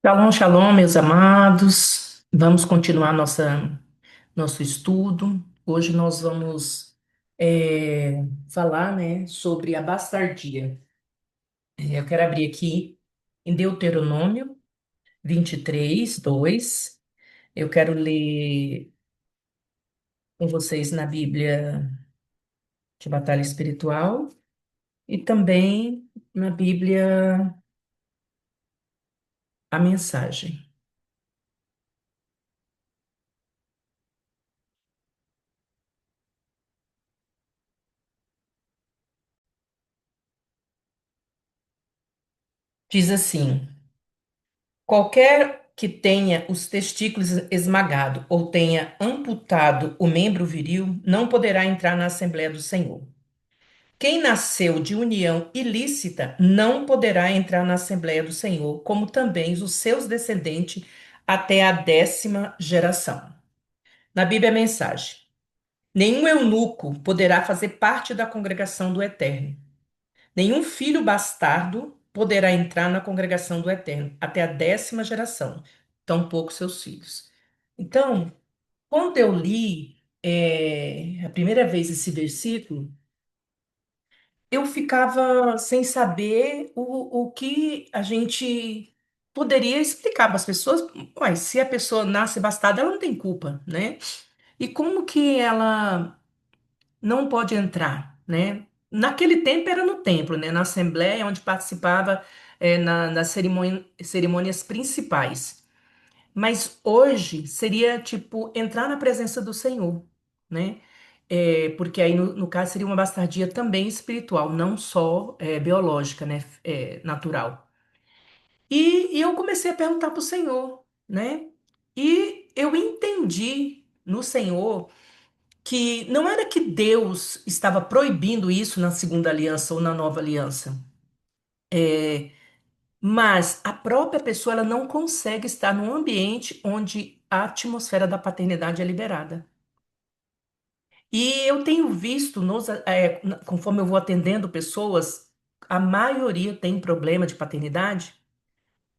Shalom, shalom, meus amados. Vamos continuar nosso estudo. Hoje nós vamos falar, né, sobre a bastardia. Eu quero abrir aqui em Deuteronômio 23, 2. Eu quero ler com vocês na Bíblia de Batalha Espiritual e também na Bíblia a Mensagem. Diz assim: qualquer que tenha os testículos esmagado ou tenha amputado o membro viril não poderá entrar na Assembleia do Senhor. Quem nasceu de união ilícita não poderá entrar na Assembleia do Senhor, como também os seus descendentes até a 10ª geração. Na Bíblia, a mensagem: nenhum eunuco poderá fazer parte da congregação do Eterno. Nenhum filho bastardo poderá entrar na congregação do Eterno até a 10ª geração, tampouco seus filhos. Então, quando eu li a primeira vez esse versículo, eu ficava sem saber o que a gente poderia explicar para as pessoas. Mas se a pessoa nasce bastarda, ela não tem culpa, né? E como que ela não pode entrar, né? Naquele tempo era no templo, né? Na assembleia, onde participava nas cerimônias principais. Mas hoje seria tipo entrar na presença do Senhor, né? Porque aí no caso seria uma bastardia também espiritual, não só biológica, né? Natural. E eu comecei a perguntar para o Senhor, né? E eu entendi no Senhor que não era que Deus estava proibindo isso na segunda aliança ou na nova aliança, mas a própria pessoa ela não consegue estar num ambiente onde a atmosfera da paternidade é liberada. E eu tenho visto, conforme eu vou atendendo pessoas, a maioria tem problema de paternidade,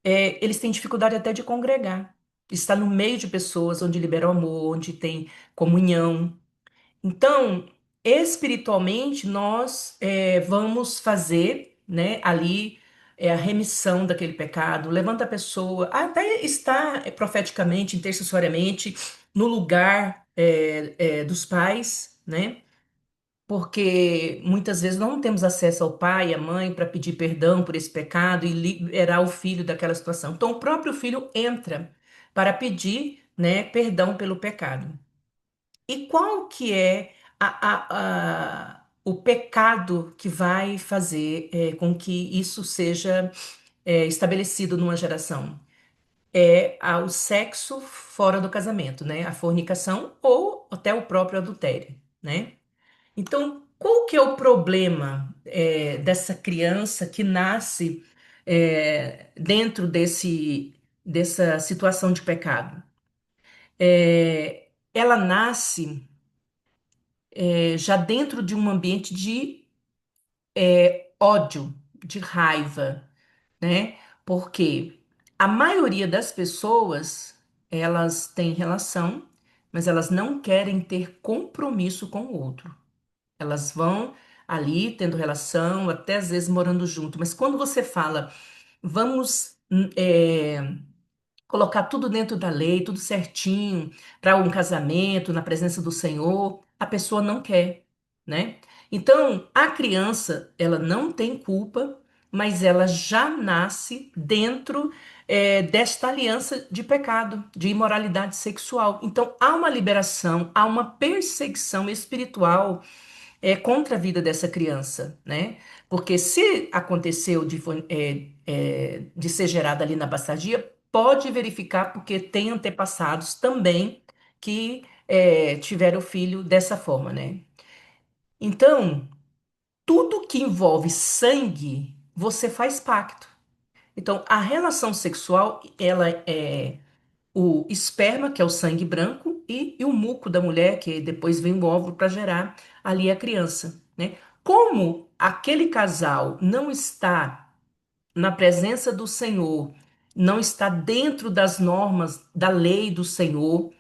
eles têm dificuldade até de congregar. Está no meio de pessoas onde libera o amor, onde tem comunhão. Então, espiritualmente, nós vamos fazer, né, ali a remissão daquele pecado, levanta a pessoa, até estar profeticamente, intercessoriamente, no lugar dos pais, né? Porque muitas vezes não temos acesso ao pai e à mãe para pedir perdão por esse pecado e liberar o filho daquela situação. Então, o próprio filho entra para pedir, né, perdão pelo pecado. E qual que é o pecado que vai fazer com que isso seja estabelecido numa geração? O sexo fora do casamento, né? A fornicação ou até o próprio adultério, né? Então, qual que é o problema dessa criança que nasce dentro dessa situação de pecado? Ela nasce já dentro de um ambiente de ódio, de raiva, né? Porque a maioria das pessoas, elas têm relação, mas elas não querem ter compromisso com o outro. Elas vão ali tendo relação, até às vezes morando junto. Mas quando você fala, vamos colocar tudo dentro da lei, tudo certinho, para um casamento, na presença do Senhor, a pessoa não quer, né? Então, a criança, ela não tem culpa, mas ela já nasce dentro desta aliança de pecado, de imoralidade sexual. Então, há uma liberação, há uma perseguição espiritual contra a vida dessa criança, né? Porque se aconteceu de ser gerada ali na bastardia, pode verificar porque tem antepassados também que tiveram filho dessa forma, né? Então, tudo que envolve sangue, você faz pacto. Então, a relação sexual, ela é o esperma, que é o sangue branco, e o muco da mulher, que depois vem o óvulo para gerar ali a criança, né? Como aquele casal não está na presença do Senhor não está dentro das normas da lei do Senhor,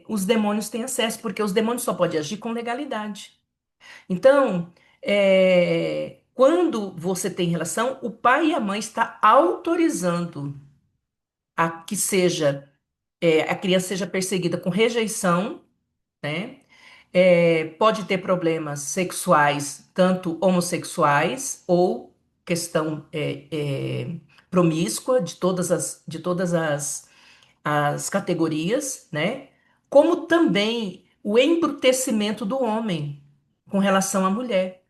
os demônios têm acesso, porque os demônios só podem agir com legalidade. Então, quando você tem relação, o pai e a mãe está autorizando a que seja, a criança seja perseguida com rejeição, né? Pode ter problemas sexuais, tanto homossexuais ou questão promíscua de todas as categorias, né? Como também o embrutecimento do homem com relação à mulher,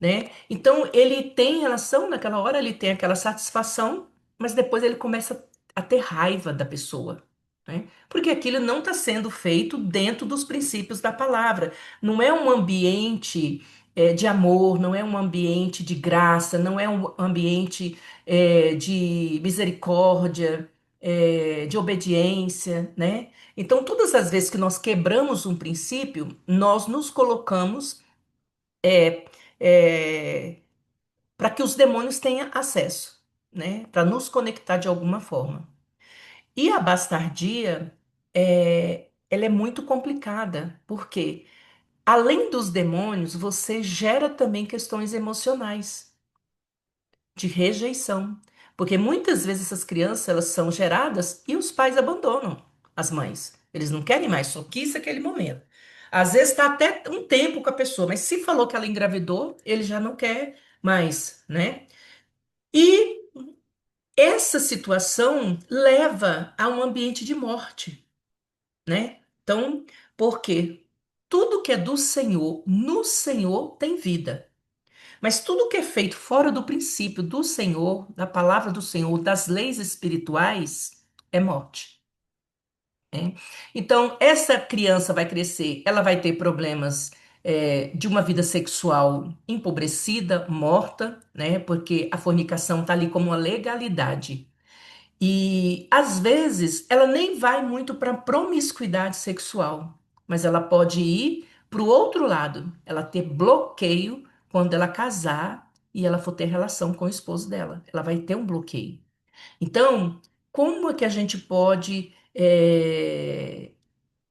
né? Então ele tem relação, naquela hora ele tem aquela satisfação, mas depois ele começa a ter raiva da pessoa, né? Porque aquilo não está sendo feito dentro dos princípios da palavra. Não é um ambiente de amor, não é um ambiente de graça, não é um ambiente de misericórdia, de obediência, né? Então, todas as vezes que nós quebramos um princípio, nós nos colocamos para que os demônios tenham acesso, né? Para nos conectar de alguma forma. E a bastardia, ela é muito complicada, porque além dos demônios, você gera também questões emocionais de rejeição, porque muitas vezes essas crianças elas são geradas e os pais abandonam as mães. Eles não querem mais, só quis aquele momento. Às vezes está até um tempo com a pessoa, mas se falou que ela engravidou, ele já não quer mais, né? E essa situação leva a um ambiente de morte, né? Então, por quê? Tudo que é do Senhor, no Senhor tem vida. Mas tudo que é feito fora do princípio do Senhor, da palavra do Senhor, das leis espirituais, é morte, né? Então, essa criança vai crescer, ela vai ter problemas, de uma vida sexual empobrecida, morta, né? Porque a fornicação está ali como uma legalidade. E às vezes ela nem vai muito para promiscuidade sexual, mas ela pode ir para o outro lado, ela ter bloqueio quando ela casar e ela for ter relação com o esposo dela. Ela vai ter um bloqueio. Então, como é que a gente pode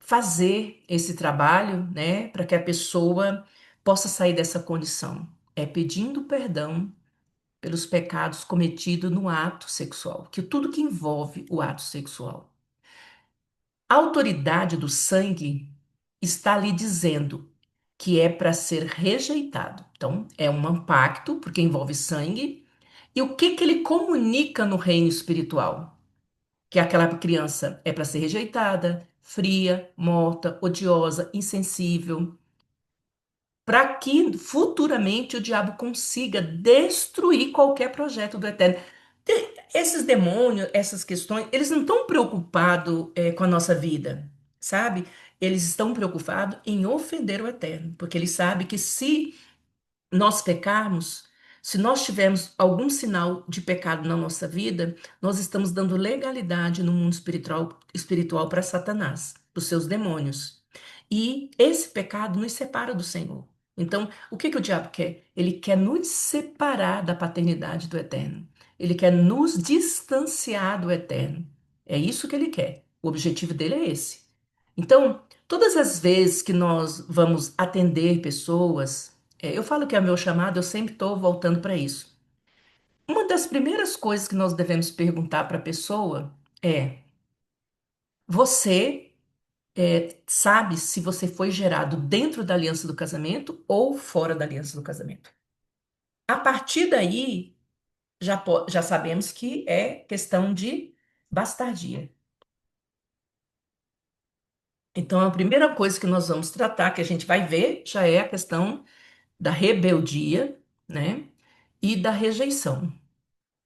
fazer esse trabalho, né, para que a pessoa possa sair dessa condição? É pedindo perdão pelos pecados cometidos no ato sexual, que tudo que envolve o ato sexual. A autoridade do sangue está ali dizendo que é para ser rejeitado. Então, é um pacto, porque envolve sangue. E o que que ele comunica no reino espiritual? Que aquela criança é para ser rejeitada, fria, morta, odiosa, insensível, para que futuramente o diabo consiga destruir qualquer projeto do Eterno. Esses demônios, essas questões, eles não estão preocupados com a nossa vida, sabe? Eles estão preocupados em ofender o Eterno, porque eles sabem que se nós pecarmos, se nós tivermos algum sinal de pecado na nossa vida, nós estamos dando legalidade no mundo espiritual para Satanás, para os seus demônios. E esse pecado nos separa do Senhor. Então, o que que o diabo quer? Ele quer nos separar da paternidade do Eterno. Ele quer nos distanciar do Eterno. É isso que ele quer. O objetivo dele é esse. Então, todas as vezes que nós vamos atender pessoas, eu falo que é o meu chamado, eu sempre estou voltando para isso. Uma das primeiras coisas que nós devemos perguntar para a pessoa é: você sabe se você foi gerado dentro da aliança do casamento ou fora da aliança do casamento? A partir daí, já sabemos que é questão de bastardia. Então, a primeira coisa que nós vamos tratar, que a gente vai ver, já é a questão da rebeldia, né? E da rejeição.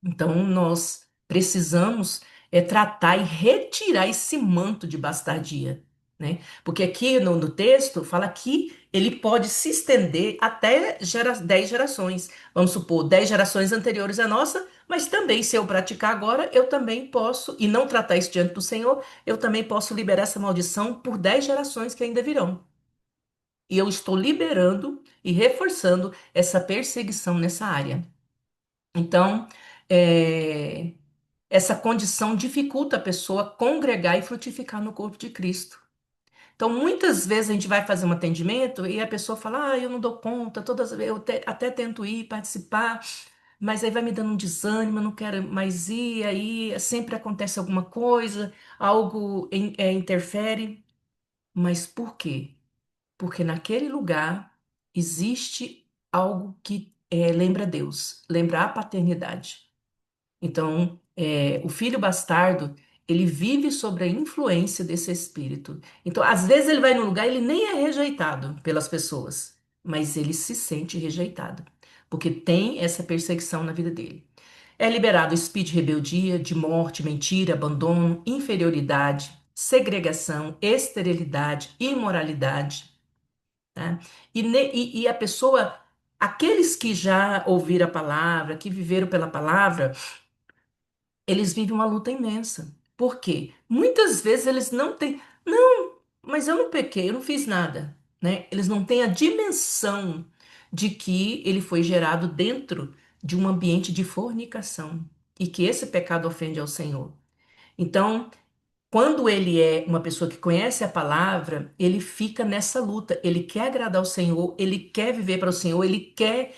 Então, nós precisamos tratar e retirar esse manto de bastardia, né? Porque aqui no texto fala que ele pode se estender até 10 gerações. Vamos supor, 10 gerações anteriores à nossa, mas também, se eu praticar agora, eu também posso, e não tratar isso diante do Senhor, eu também posso liberar essa maldição por 10 gerações que ainda virão. E eu estou liberando e reforçando essa perseguição nessa área. Então, é, essa condição dificulta a pessoa congregar e frutificar no corpo de Cristo. Então, muitas vezes a gente vai fazer um atendimento e a pessoa fala: Ah, eu não dou conta, todas até tento ir participar, mas aí vai me dando um desânimo, eu não quero mais ir, aí sempre acontece alguma coisa, algo interfere. Mas por quê? Porque naquele lugar existe algo que lembra Deus, lembra a paternidade. Então, o filho bastardo, ele vive sob a influência desse espírito. Então, às vezes ele vai num lugar e ele nem é rejeitado pelas pessoas, mas ele se sente rejeitado, porque tem essa perseguição na vida dele. É liberado o espírito de rebeldia, de morte, mentira, abandono, inferioridade, segregação, esterilidade, imoralidade, tá? E a pessoa, aqueles que já ouviram a palavra, que viveram pela palavra, eles vivem uma luta imensa. Por quê? Muitas vezes eles não têm. Não, mas eu não pequei, eu não fiz nada, né? Eles não têm a dimensão de que ele foi gerado dentro de um ambiente de fornicação e que esse pecado ofende ao Senhor. Então, quando ele é uma pessoa que conhece a palavra, ele fica nessa luta. Ele quer agradar o Senhor, ele quer viver para o Senhor, ele quer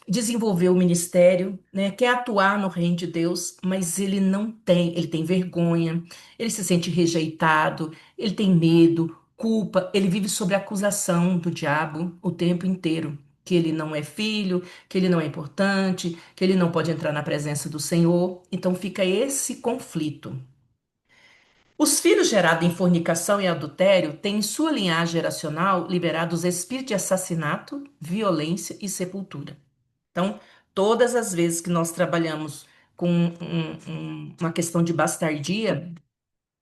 desenvolver o ministério, né? Quer atuar no reino de Deus, mas ele não tem, ele tem vergonha, ele se sente rejeitado, ele tem medo, culpa, ele vive sob a acusação do diabo o tempo inteiro. Que ele não é filho, que ele não é importante, que ele não pode entrar na presença do Senhor. Então fica esse conflito. Os filhos gerados em fornicação e adultério têm em sua linhagem geracional liberado os espíritos de assassinato, violência e sepultura. Então, todas as vezes que nós trabalhamos com uma questão de bastardia,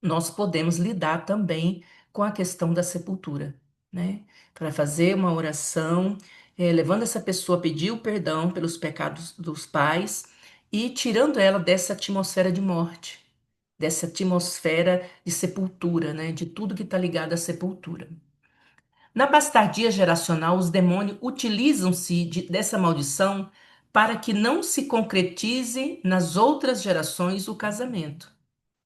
nós podemos lidar também com a questão da sepultura, né? Para fazer uma oração, levando essa pessoa a pedir o perdão pelos pecados dos pais e tirando ela dessa atmosfera de morte, dessa atmosfera de sepultura, né? De tudo que está ligado à sepultura. Na bastardia geracional, os demônios utilizam-se dessa maldição para que não se concretize nas outras gerações o casamento,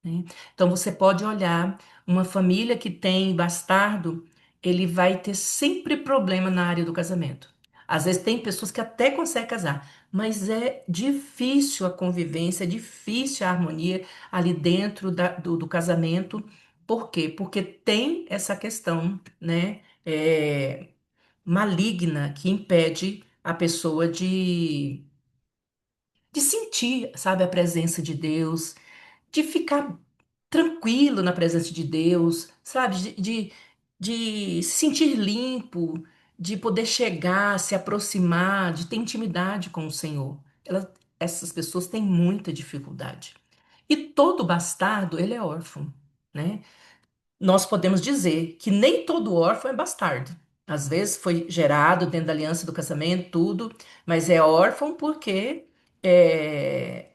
né? Então você pode olhar uma família que tem bastardo, ele vai ter sempre problema na área do casamento. Às vezes tem pessoas que até conseguem casar, mas é difícil a convivência, é difícil a harmonia ali dentro do casamento. Por quê? Porque tem essa questão, né, maligna que impede a pessoa de sentir, sabe, a presença de Deus, de ficar tranquilo na presença de Deus, sabe? De se sentir limpo, de poder chegar, se aproximar, de ter intimidade com o Senhor. Essas pessoas têm muita dificuldade. E todo bastardo, ele é órfão, né? Nós podemos dizer que nem todo órfão é bastardo. Às vezes foi gerado dentro da aliança do casamento, tudo, mas é órfão porque é,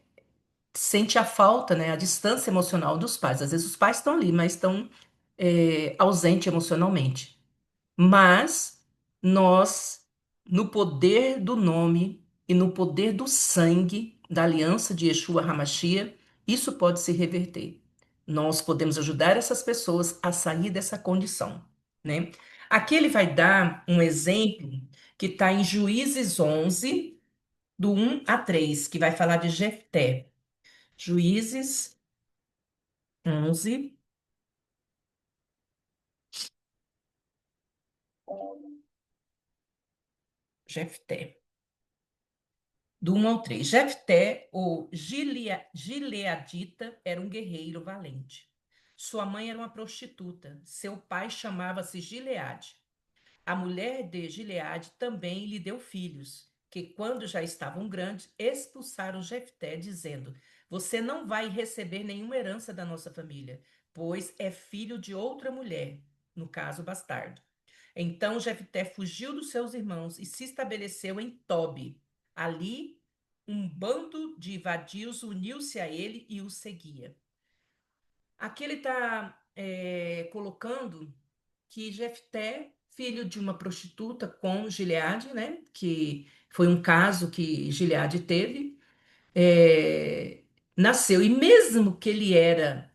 sente a falta, né, a distância emocional dos pais. Às vezes os pais estão ali, mas estão ausentes emocionalmente. Mas nós, no poder do nome e no poder do sangue da aliança de Yeshua HaMashiach, isso pode se reverter. Nós podemos ajudar essas pessoas a sair dessa condição, né? Aqui ele vai dar um exemplo que está em Juízes 11, do 1 a 3, que vai falar de Jefté. Juízes 11, Jefté. Do 1 ao 3. Jefté, ou Gileadita, era um guerreiro valente. Sua mãe era uma prostituta. Seu pai chamava-se Gileade. A mulher de Gileade também lhe deu filhos, que, quando já estavam grandes, expulsaram Jefté, dizendo: Você não vai receber nenhuma herança da nossa família, pois é filho de outra mulher, no caso, bastardo. Então Jefté fugiu dos seus irmãos e se estabeleceu em Tobi. Ali, um bando de vadios uniu-se a ele e o seguia. Aqui ele está colocando que Jefté, filho de uma prostituta com Gileade, né, que foi um caso que Gileade teve, é, nasceu. E mesmo que ele era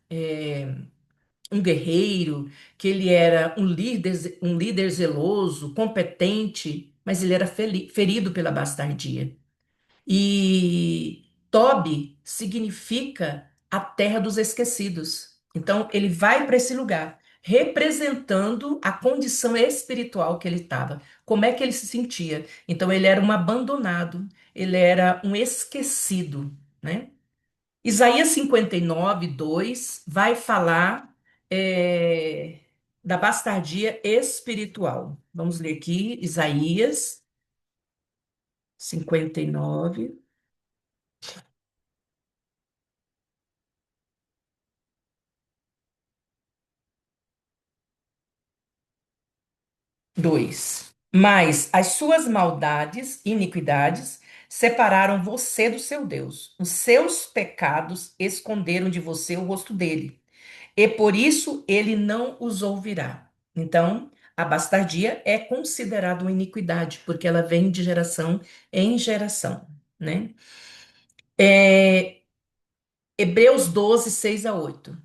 um guerreiro, que ele era um líder zeloso, competente, mas ele era ferido pela bastardia. E Tobi significa a terra dos esquecidos. Então, ele vai para esse lugar, representando a condição espiritual que ele estava. Como é que ele se sentia? Então, ele era um abandonado, ele era um esquecido, né? Isaías 59, 2 vai falar da bastardia espiritual. Vamos ler aqui, Isaías 59. 2. Mas as suas maldades e iniquidades separaram você do seu Deus. Os seus pecados esconderam de você o rosto dele. E por isso ele não os ouvirá. Então, a bastardia é considerada uma iniquidade, porque ela vem de geração em geração, né? É, Hebreus 12, 6 a 8.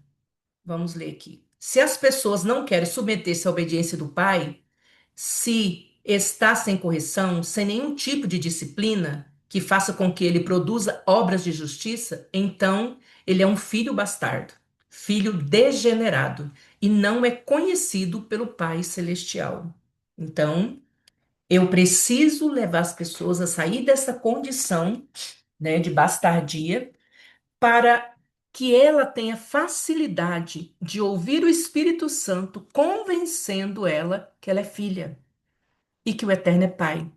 Vamos ler aqui. Se as pessoas não querem submeter-se à obediência do Pai, se está sem correção, sem nenhum tipo de disciplina que faça com que ele produza obras de justiça, então ele é um filho bastardo, filho degenerado, e não é conhecido pelo Pai Celestial. Então, eu preciso levar as pessoas a sair dessa condição, né, de bastardia, para que ela tenha facilidade de ouvir o Espírito Santo convencendo ela que ela é filha e que o Eterno é Pai.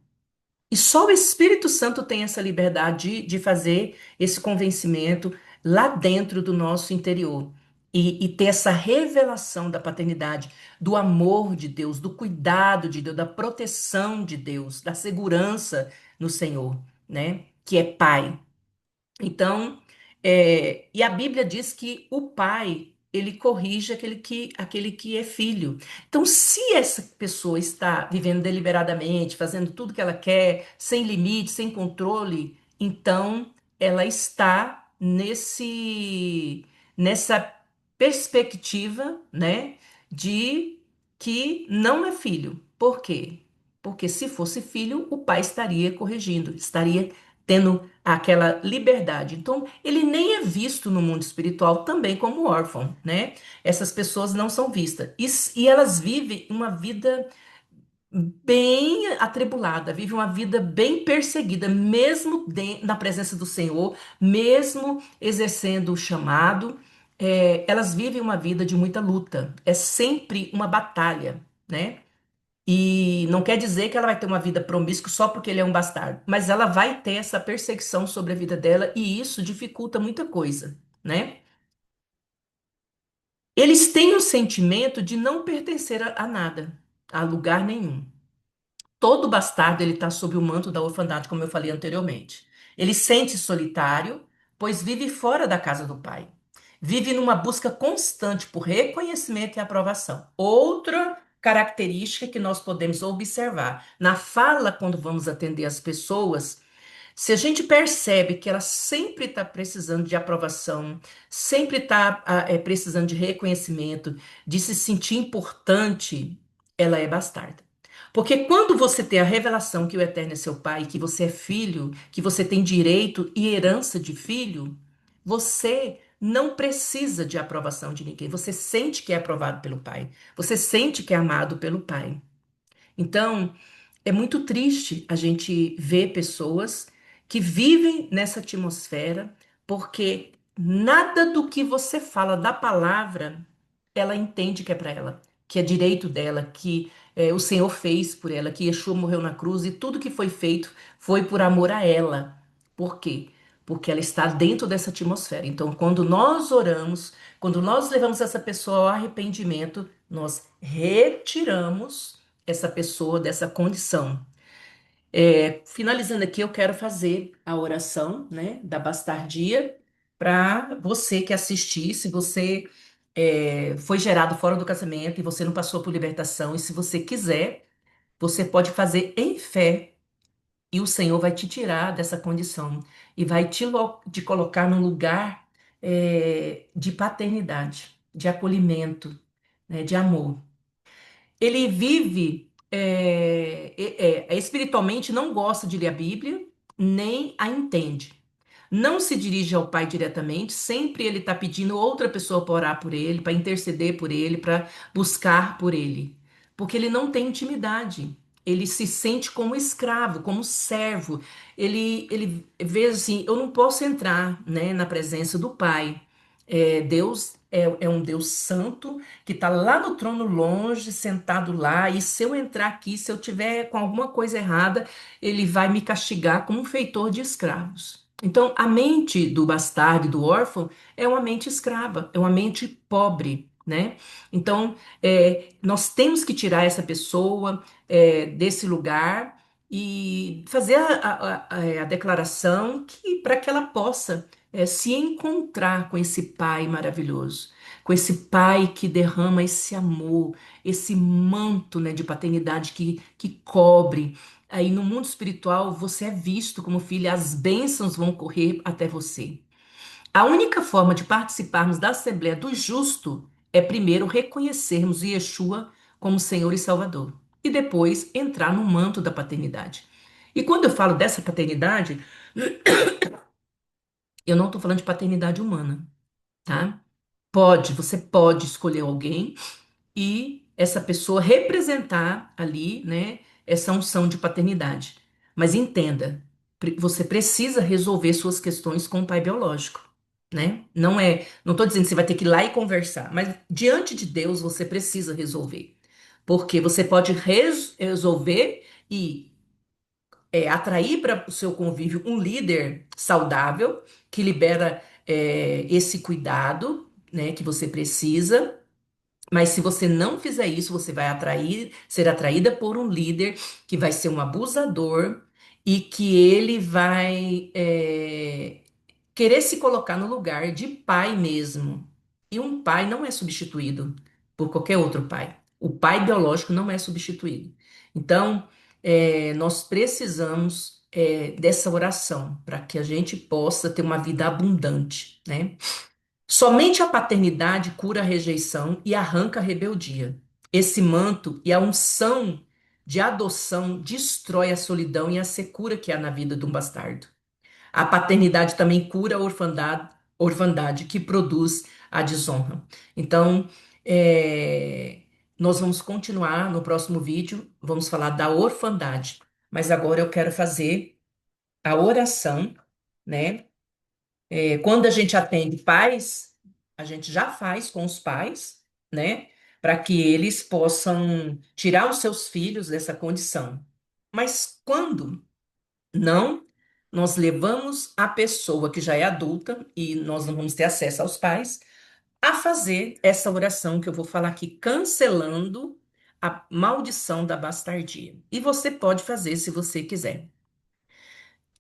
E só o Espírito Santo tem essa liberdade de fazer esse convencimento lá dentro do nosso interior. E ter essa revelação da paternidade, do amor de Deus, do cuidado de Deus, da proteção de Deus, da segurança no Senhor, né? Que é Pai. Então, e a Bíblia diz que o pai, ele corrige aquele que é filho. Então, se essa pessoa está vivendo deliberadamente, fazendo tudo que ela quer, sem limite, sem controle, então ela está nessa perspectiva, né, de que não é filho. Por quê? Porque se fosse filho, o pai estaria corrigindo, estaria tendo aquela liberdade. Então, ele nem é visto no mundo espiritual também como órfão, né? Essas pessoas não são vistas. E elas vivem uma vida bem atribulada, vivem uma vida bem perseguida, mesmo na presença do Senhor, mesmo exercendo o chamado, elas vivem uma vida de muita luta. É sempre uma batalha, né? E não quer dizer que ela vai ter uma vida promíscua só porque ele é um bastardo, mas ela vai ter essa perseguição sobre a vida dela e isso dificulta muita coisa, né? Eles têm o sentimento de não pertencer a nada, a lugar nenhum. Todo bastardo ele está sob o manto da orfandade, como eu falei anteriormente. Ele sente solitário, pois vive fora da casa do pai. Vive numa busca constante por reconhecimento e aprovação. Outra característica que nós podemos observar na fala quando vamos atender as pessoas, se a gente percebe que ela sempre está precisando de aprovação, sempre está precisando de reconhecimento, de se sentir importante, ela é bastarda. Porque quando você tem a revelação que o Eterno é seu pai, que você é filho, que você tem direito e herança de filho, você não precisa de aprovação de ninguém. Você sente que é aprovado pelo pai. Você sente que é amado pelo pai. Então, é muito triste a gente ver pessoas que vivem nessa atmosfera, porque nada do que você fala da palavra, ela entende que é para ela, que é direito dela, que o Senhor fez por ela, que Yeshua morreu na cruz e tudo que foi feito foi por amor a ela. Por quê? Porque ela está dentro dessa atmosfera. Então, quando nós oramos, quando nós levamos essa pessoa ao arrependimento, nós retiramos essa pessoa dessa condição. Finalizando aqui, eu quero fazer a oração, né, da bastardia para você que assistir, se você foi gerado fora do casamento e você não passou por libertação, e se você quiser, você pode fazer em fé E o Senhor vai te tirar dessa condição e vai te colocar num lugar de paternidade, de acolhimento, né, de amor. Ele vive espiritualmente, não gosta de ler a Bíblia, nem a entende. Não se dirige ao Pai diretamente, sempre ele está pedindo outra pessoa para orar por ele, para interceder por ele, para buscar por ele. Porque ele não tem intimidade. Ele se sente como escravo, como servo. Ele vê assim: eu não posso entrar, né, na presença do Pai. Deus é um Deus santo que está lá no trono longe, sentado lá, e se eu entrar aqui, se eu tiver com alguma coisa errada, ele vai me castigar como um feitor de escravos. Então, a mente do bastardo e do órfão é uma mente escrava, é uma mente pobre, né? Então, nós temos que tirar essa pessoa desse lugar e fazer a declaração que para que ela possa se encontrar com esse Pai maravilhoso, com esse Pai que derrama esse amor, esse manto, né, de paternidade que cobre. Aí no mundo espiritual você é visto como filho, as bênçãos vão correr até você. A única forma de participarmos da Assembleia do Justo é primeiro reconhecermos Yeshua como Senhor e Salvador e depois entrar no manto da paternidade. E quando eu falo dessa paternidade, eu não estou falando de paternidade humana, tá? Você pode escolher alguém e essa pessoa representar ali, né, essa unção de paternidade. Mas entenda, você precisa resolver suas questões com o pai biológico, né? Não estou dizendo que você vai ter que ir lá e conversar, mas diante de Deus você precisa resolver. Porque você pode resolver e atrair para o seu convívio um líder saudável que libera esse cuidado, né, que você precisa. Mas se você não fizer isso, você vai ser atraída por um líder que vai ser um abusador e que ele vai querer se colocar no lugar de pai mesmo. E um pai não é substituído por qualquer outro pai. O pai biológico não é substituído. Então, nós precisamos dessa oração para que a gente possa ter uma vida abundante, né? Somente a paternidade cura a rejeição e arranca a rebeldia. Esse manto e a unção de adoção destrói a solidão e a secura que há na vida de um bastardo. A paternidade também cura a orfandade que produz a desonra. Então, é, nós vamos continuar no próximo vídeo, vamos falar da orfandade. Mas agora eu quero fazer a oração, né? Quando a gente atende pais, a gente já faz com os pais, né? Para que eles possam tirar os seus filhos dessa condição. Mas quando não, nós levamos a pessoa que já é adulta e nós não vamos ter acesso aos pais a fazer essa oração que eu vou falar aqui, cancelando a maldição da bastardia. E você pode fazer se você quiser.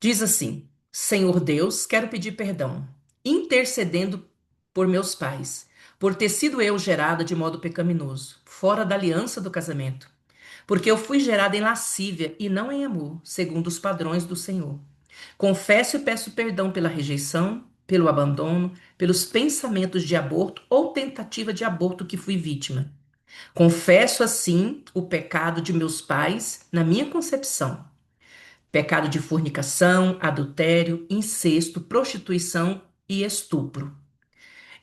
Diz assim: Senhor Deus, quero pedir perdão, intercedendo por meus pais, por ter sido eu gerada de modo pecaminoso, fora da aliança do casamento, porque eu fui gerada em lascívia e não em amor, segundo os padrões do Senhor. Confesso e peço perdão pela rejeição, pelo abandono, pelos pensamentos de aborto ou tentativa de aborto que fui vítima. Confesso assim o pecado de meus pais na minha concepção. Pecado de fornicação, adultério, incesto, prostituição e estupro.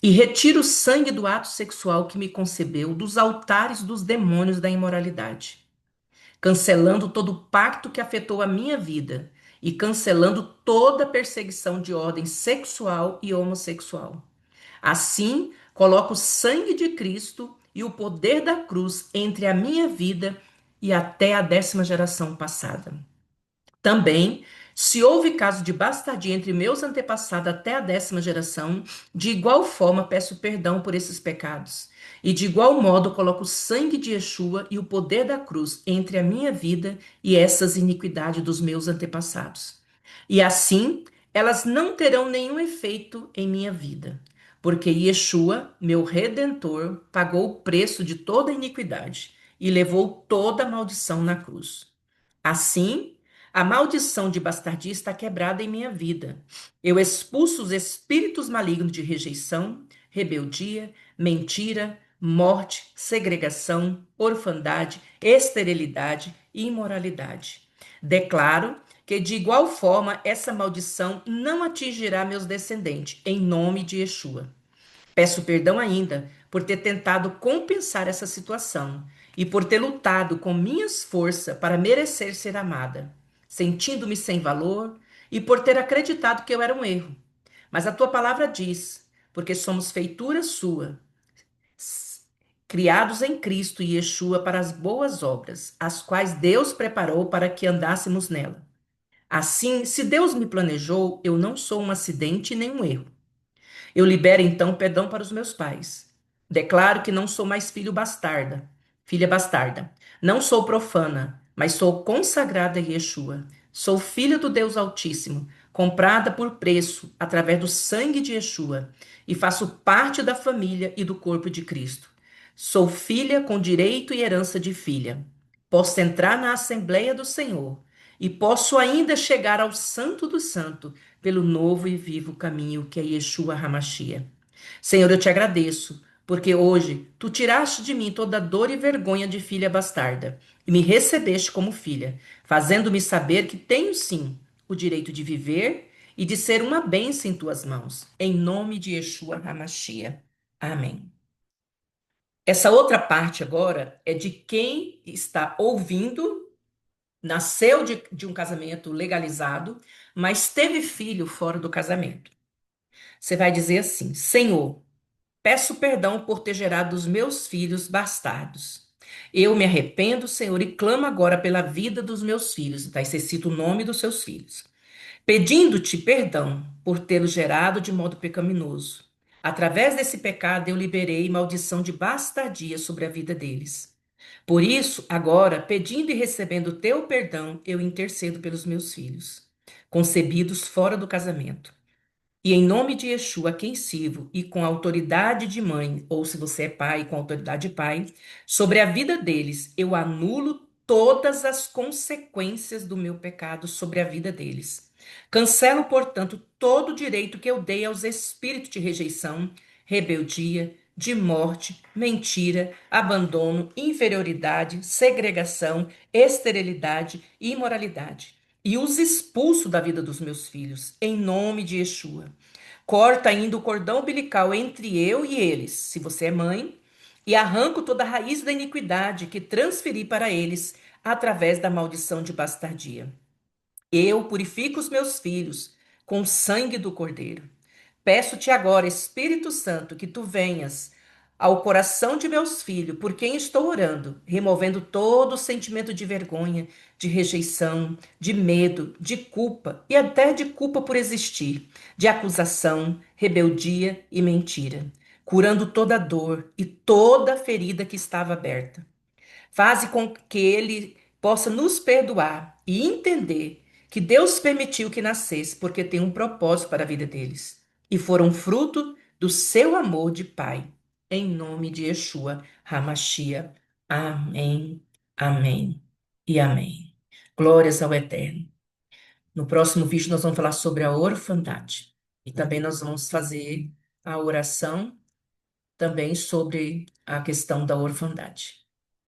E retiro o sangue do ato sexual que me concebeu dos altares dos demônios da imoralidade, cancelando todo o pacto que afetou a minha vida e cancelando toda perseguição de ordem sexual e homossexual. Assim, coloco o sangue de Cristo e o poder da cruz entre a minha vida e até a 10ª geração passada. Também, se houve caso de bastardia entre meus antepassados até a 10ª geração, de igual forma peço perdão por esses pecados. E de igual modo coloco o sangue de Yeshua e o poder da cruz entre a minha vida e essas iniquidades dos meus antepassados. E assim, elas não terão nenhum efeito em minha vida, porque Yeshua, meu redentor, pagou o preço de toda iniquidade e levou toda a maldição na cruz. Assim, A maldição de bastardia está quebrada em minha vida. Eu expulso os espíritos malignos de rejeição, rebeldia, mentira, morte, segregação, orfandade, esterilidade e imoralidade. Declaro que, de igual forma, essa maldição não atingirá meus descendentes, em nome de Yeshua. Peço perdão ainda por ter tentado compensar essa situação e por ter lutado com minhas forças para merecer ser amada, sentindo-me sem valor e por ter acreditado que eu era um erro. Mas a tua palavra diz, porque somos feitura sua, criados em Cristo e Yeshua para as boas obras, as quais Deus preparou para que andássemos nela. Assim, se Deus me planejou, eu não sou um acidente nem um erro. Eu libero então perdão para os meus pais. Declaro que não sou mais filha bastarda. Não sou profana, mas sou consagrada a Yeshua. Sou filha do Deus Altíssimo, comprada por preço através do sangue de Yeshua, e faço parte da família e do corpo de Cristo. Sou filha com direito e herança de filha. Posso entrar na Assembleia do Senhor e posso ainda chegar ao Santo do Santo pelo novo e vivo caminho que é Yeshua Hamashia. Senhor, eu te agradeço, porque hoje tu tiraste de mim toda dor e vergonha de filha bastarda e me recebeste como filha, fazendo-me saber que tenho sim o direito de viver e de ser uma bênção em tuas mãos. Em nome de Yeshua Hamashia. Amém. Essa outra parte agora é de quem está ouvindo, nasceu de um casamento legalizado, mas teve filho fora do casamento. Você vai dizer assim: Senhor, peço perdão por ter gerado os meus filhos bastardos. Eu me arrependo, Senhor, e clamo agora pela vida dos meus filhos. Daí você cita o nome dos seus filhos. Pedindo-te perdão por tê-los gerado de modo pecaminoso. Através desse pecado, eu liberei maldição de bastardia sobre a vida deles. Por isso, agora, pedindo e recebendo o teu perdão, eu intercedo pelos meus filhos, concebidos fora do casamento. E em nome de Yeshua, a quem sirvo, e com a autoridade de mãe, ou se você é pai, com a autoridade de pai, sobre a vida deles, eu anulo todas as consequências do meu pecado sobre a vida deles. Cancelo, portanto, todo o direito que eu dei aos espíritos de rejeição, rebeldia, de morte, mentira, abandono, inferioridade, segregação, esterilidade e imoralidade. E os expulso da vida dos meus filhos, em nome de Yeshua. Corta ainda o cordão umbilical entre eu e eles, se você é mãe, e arranco toda a raiz da iniquidade que transferi para eles através da maldição de bastardia. Eu purifico os meus filhos com o sangue do Cordeiro. Peço-te agora, Espírito Santo, que tu venhas ao coração de meus filhos, por quem estou orando, removendo todo o sentimento de vergonha, de rejeição, de medo, de culpa e até de culpa por existir, de acusação, rebeldia e mentira, curando toda dor e toda ferida que estava aberta. Faze com que ele possa nos perdoar e entender que Deus permitiu que nascesse porque tem um propósito para a vida deles. E foram fruto do seu amor de Pai. Em nome de Yeshua Hamashia. Amém, amém e amém. Glórias ao Eterno. No próximo vídeo nós vamos falar sobre a orfandade. E também nós vamos fazer a oração também sobre a questão da orfandade.